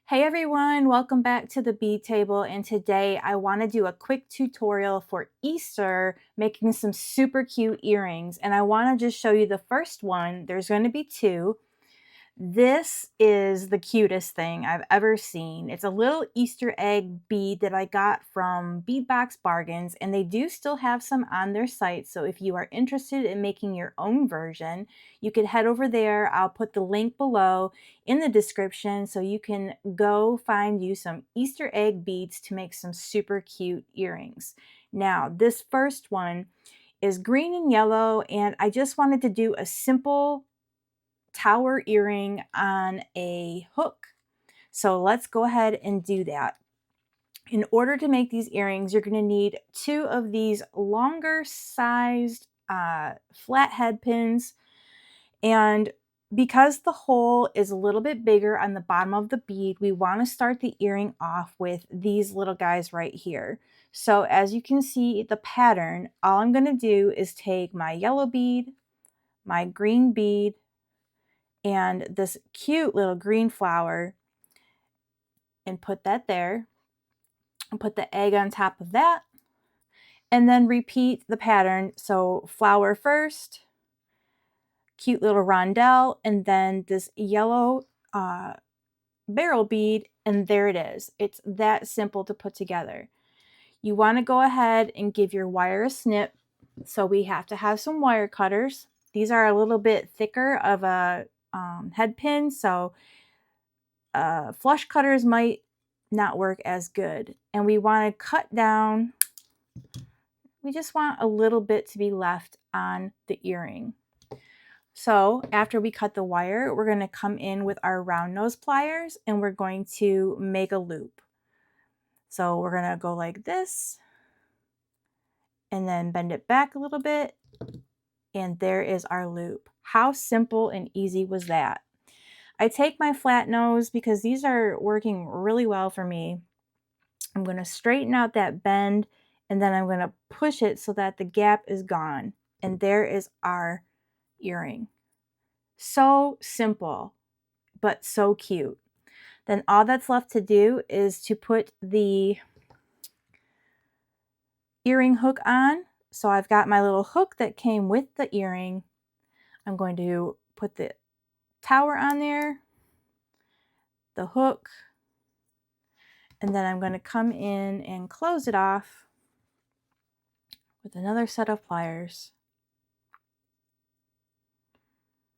Hey everyone, welcome back to the bead table, and today I want to do a quick tutorial for Easter making some super cute earrings. And I want to just show you the first one. There's going to be two. This is the cutest thing I've ever seen. It's a little Easter egg bead that I got from Bead Box Bargains, and they do still have some on their site. So if you are interested in making your own version, you can head over there. I'll put the link below in the description so you can go find you some Easter egg beads to make some super cute earrings. Now, this first one is green and yellow, and I just wanted to do a simple tower earring on a hook. So let's go ahead and do that. In order to make these earrings, you're going to need two of these longer sized flat head pins. And because the hole is a little bit bigger on the bottom of the bead, we want to start the earring off with these little guys right here. So as you can see the pattern, all I'm going to do is take my yellow bead, my green bead, and this cute little green flower and put that there and put the egg on top of that, and then repeat the pattern. So flower first, cute little rondelle, and then this yellow barrel bead, and there it is. It's that simple to put together. You want to go ahead and give your wire a snip. So we have to have some wire cutters. These are a little bit thicker of a head pin, so flush cutters might not work as good. And we want to cut down, we just want a little bit to be left on the earring. So after we cut the wire, we're going to come in with our round nose pliers and we're going to make a loop. So we're going to go like this and then bend it back a little bit, and there is our loop. How simple and easy was that? I take my flat nose because these are working really well for me. I'm going to straighten out that bend, and then I'm going to push it so that the gap is gone. And there is our earring. So simple, but so cute. Then all that's left to do is to put the earring hook on. So I've got my little hook that came with the earring. I'm going to put the tower on there, the hook, and then I'm going to come in and close it off with another set of pliers,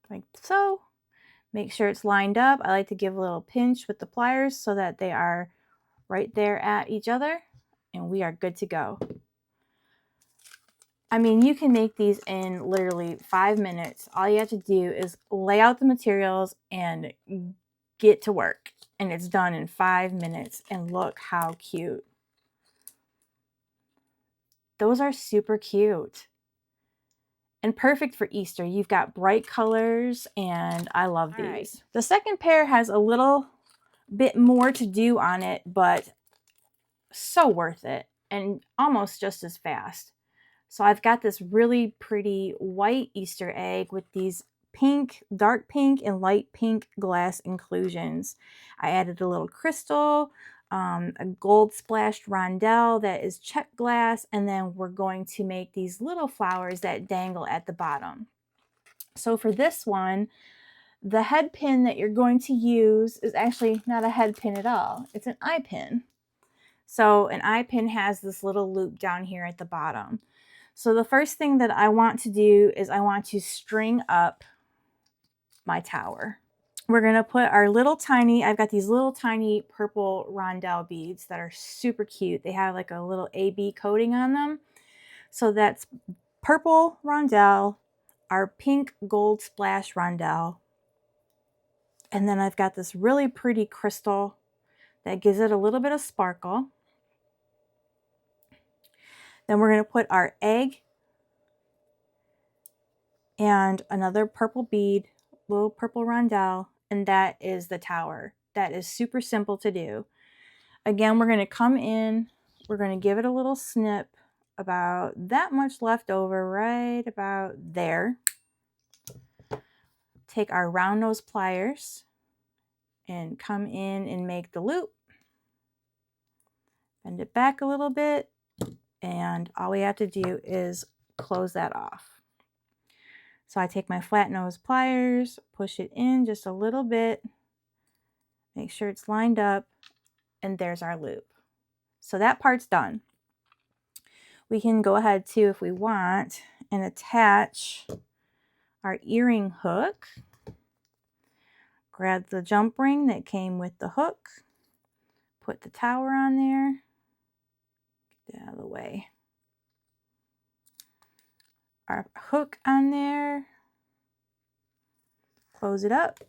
like so. Make sure it's lined up. I like to give a little pinch with the pliers so that they are right there at each other, and we are good to go. I mean, you can make these in literally 5 minutes. All you have to do is lay out the materials and get to work, and it's done in 5 minutes. And look how cute. Those are super cute and perfect for Easter. You've got bright colors, and I love these. Right. The second pair has a little bit more to do on it, but so worth it and almost just as fast. So I've got this really pretty white Easter egg with these pink, dark pink, and light pink glass inclusions. I added a little crystal, a gold splashed rondelle that is check glass, and then we're going to make these little flowers that dangle at the bottom. So for this one, the head pin that you're going to use is actually not a head pin at all. It's an eye pin. So an eye pin has this little loop down here at the bottom. So the first thing that I want to do is I want to string up my tower. We're going to put our little tiny, I've got these little tiny purple rondelle beads that are super cute. They have like a little AB coating on them. So that's purple rondelle, our pink gold splash rondelle, and then I've got this really pretty crystal that gives it a little bit of sparkle. Then we're going to put our egg and another purple bead, little purple rondelle, and that is the tower. That is super simple to do. Again, we're going to come in, we're going to give it a little snip, about that much left over, right about there. Take our round nose pliers and come in and make the loop. Bend it back a little bit, and all we have to do is close that off. So I take my flat nose pliers, push it in just a little bit, make sure it's lined up, and there's our loop. So that part's done. We can go ahead too, if we want, and attach our earring hook. Grab the jump ring that came with the hook, put the tower on there, get that out of the way. Our hook on there, close it up.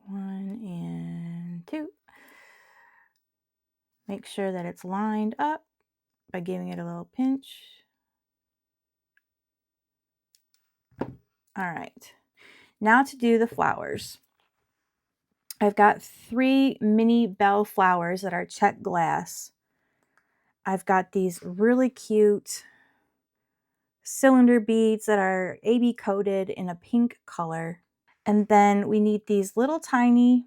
One and two. Make sure that it's lined up by giving it a little pinch. All right, now to do the flowers. I've got 3 mini bell flowers that are check glass. I've got these really cute cylinder beads that are AB coated in a pink color. And then we need these little tiny,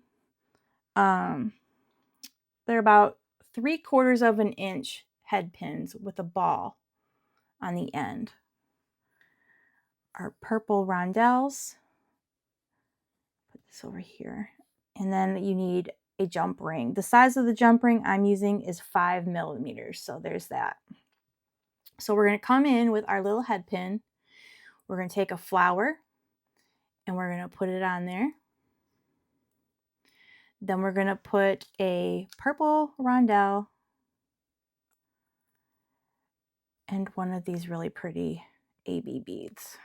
they're about 3/4 of an inch head pins with a ball on the end. Our purple rondelles. Put this over here. And then you need a jump ring. The size of the jump ring I'm using is 5 millimeters. So there's that. So we're going to come in with our little head pin. We're going to take a flower and we're going to put it on there. Then we're going to put a purple rondelle and one of these really pretty AB beads.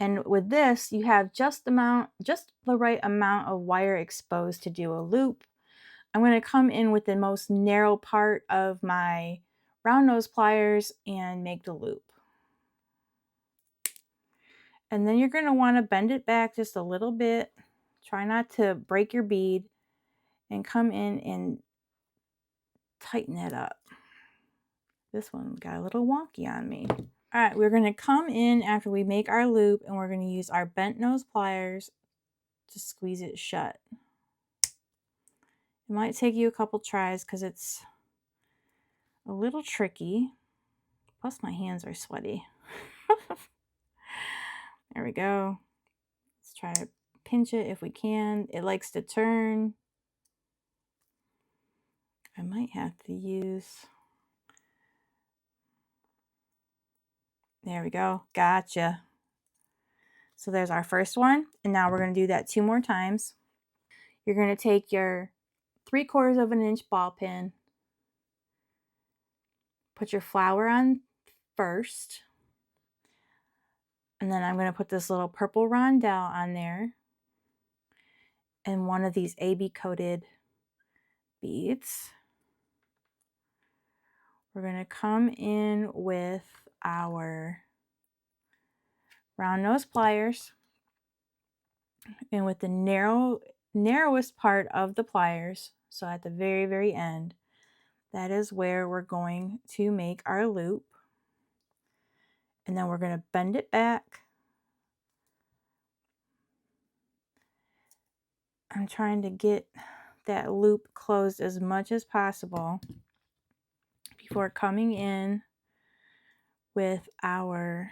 And with this, you have just the right amount of wire exposed to do a loop. I'm going to come in with the most narrow part of my round nose pliers and make the loop. And then you're going to want to bend it back just a little bit. Try not to break your bead, and come in and tighten it up. This one got a little wonky on me. All right, we're going to come in after we make our loop, and we're going to use our bent nose pliers to squeeze it shut. It might take you a couple tries because it's a little tricky. Plus my hands are sweaty. There we go. Let's try to pinch it if we can. It likes to turn. I might have to use... There we go. Gotcha. So there's our first one. And now we're going to do that 2 more times. You're going to take your 3/4 of an inch ball pin. Put your flower on first. And then I'm going to put this little purple rondelle on there. And one of these AB coated beads. We're going to come in with our round nose pliers, and with the narrowest part of the pliers, so at the very, very end, that is where we're going to make our loop. And then we're going to bend it back. I'm trying to get that loop closed as much as possible before coming in with our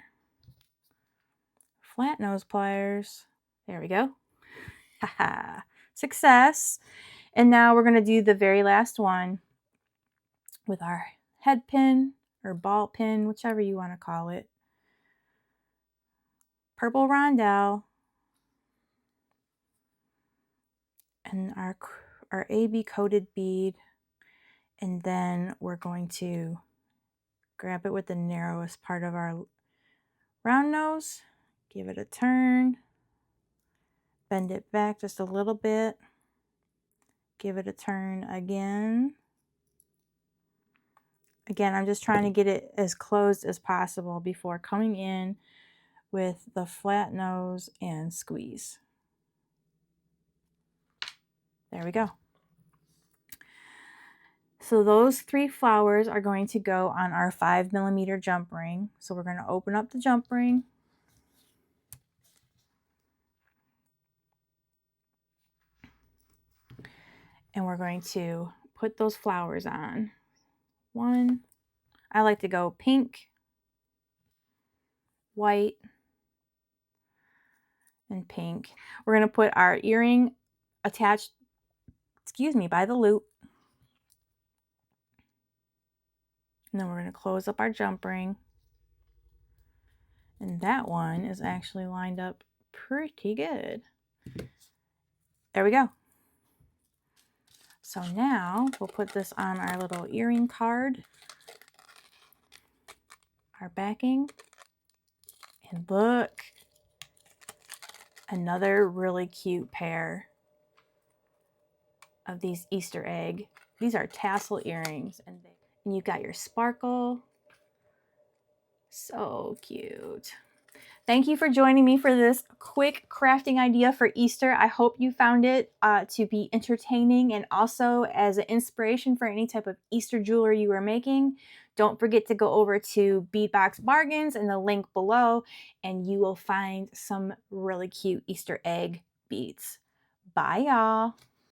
flat nose pliers. There we go. Haha, success. And now we're going to do the very last one with our head pin or ball pin, whichever you want to call it. Purple rondelle and our AB coated bead. And then we're going to grab it with the narrowest part of our round nose, give it a turn, bend it back just a little bit, give it a turn again. Again, I'm just trying to get it as closed as possible before coming in with the flat nose and squeeze. There we go. So those 3 flowers are going to go on our 5mm jump ring. So we're going to open up the jump ring. And we're going to put those flowers on. One, I like to go pink, white, and pink. We're going to put our earring attached, by the loop. And then we're going to close up our jump ring. And that one is actually lined up pretty good. There we go. So now we'll put this on our little earring card, our backing, and look, another really cute pair of these Easter egg. These are tassel earrings, and you've got your sparkle. So cute. Thank you for joining me for this quick crafting idea for Easter. I hope you found it to be entertaining and also as an inspiration for any type of Easter jewelry you are making. Don't forget to go over to Beadbox Bargains in the link below and you will find some really cute Easter egg beads. Bye, y'all.